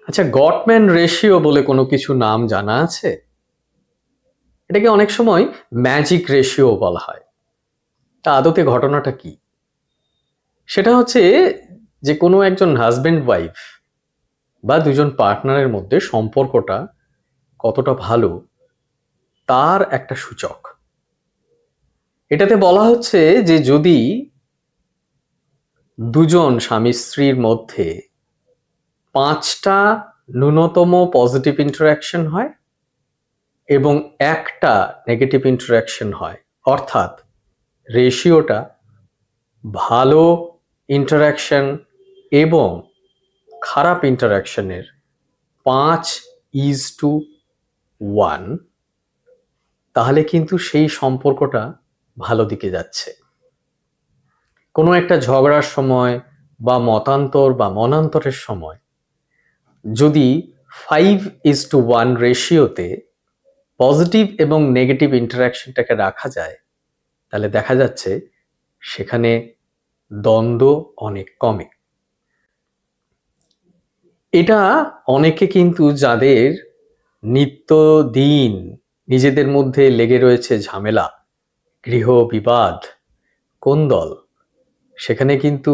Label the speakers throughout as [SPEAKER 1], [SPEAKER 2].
[SPEAKER 1] আচ্ছা, Gottman ratio বলে কোনো কিছু নাম জানা আছে? এটাকে অনেক সময় ম্যাজিক রেশিও বলা হয়। তা আদতে ঘটনাটা কি? সেটা হচ্ছে যে কোনো একজন হাজবেন্ড ওয়াইফ বা দুজন পার্টনারের মধ্যে সম্পর্কটা কতটা ভালো তার একটা সূচক। এটাতে বলা হচ্ছে যে যদি দুজন স্বামী স্ত্রীর মধ্যে 5টা ন্যূনতম পজিটিভ ইন্টারাকশন হয় এবং একটা নেগেটিভ ইন্টারাকশন হয়, অর্থাৎ রেশিওটা ভালো ইন্টারাকশন এবং খারাপ ইন্টারাকশনের 5:1, তাহলে কিন্তু সেই সম্পর্কটা ভালো দিকে যাচ্ছে। কোনো একটা ঝগড়ার সময় বা মতান্তর বা মনান্তরের সময় যদি 5:1 রেশিওতে পজিটিভ এবং নেগেটিভ ইন্টারাকশনটাকে রাখা যায়, তাহলে দেখা যাচ্ছে সেখানে দ্বন্দ্ব অনেক কমে। এটা অনেকে কিন্তু যাদের নিত্যদিন নিজেদের মধ্যে লেগে রয়েছে ঝামেলা, গৃহ বিবাদ, কোন্দল, সেখানে কিন্তু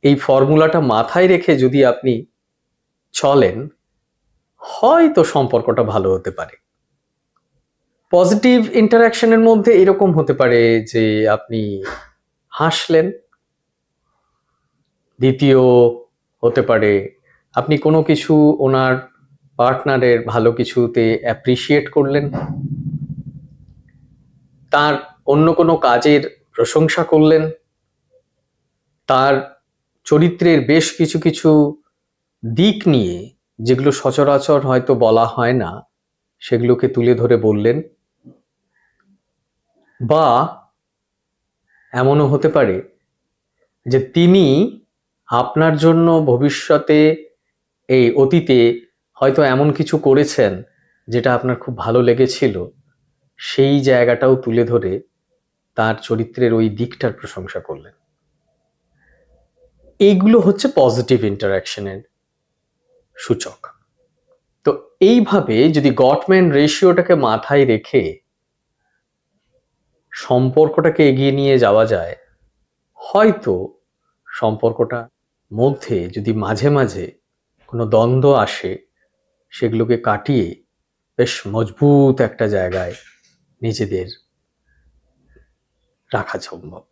[SPEAKER 1] এই ফর্মুলাটা মাথায় রেখে যদি আপনি চলেন, হয়তো সম্পর্কটা ভালো হতে পারে। পজিটিভ ইন্টারাকশনের মধ্যে এরকম হতে পারে যে আপনি হাসলেন। দ্বিতীয় হতে পারে আপনি কোনো কিছু ওনার পার্টনারের ভালো কিছুতে অ্যাপ্রিসিয়েট করলেন, তার অন্য কোনো কাজের প্রশংসা করলেন, তার চরিত্রের বেশ কিছু কিছু দিক নিয়ে যেগুলো সচরাচর হয়তো বলা হয় না, সেগুলোকে তুলে ধরে বললেন। বা এমনও হতে পারে যে তিনি আপনার জন্য ভবিষ্যতে এই অতীতে হয়তো এমন কিছু করেছেন যেটা আপনার খুব ভালো লেগেছিল, সেই জায়গাটাও তুলে ধরে তার চরিত্রের ওই দিকটার প্রশংসা করলেন। এইগুলো হচ্ছে পজিটিভ ইন্টারাকশনের সূচক। তো এইভাবে যদি গটম্যান রেশিওটাকে মাথায় রেখে সম্পর্কটাকে এগিয়ে নিয়ে যাওয়া যায়, হয়তো সম্পর্কটা মধ্যে যদি মাঝে মাঝে কোনো দ্বন্দ্ব আসে, সেগুলোকে কাটিয়ে বেশ মজবুত একটা জায়গায় নিজেদের রাখা সম্ভব।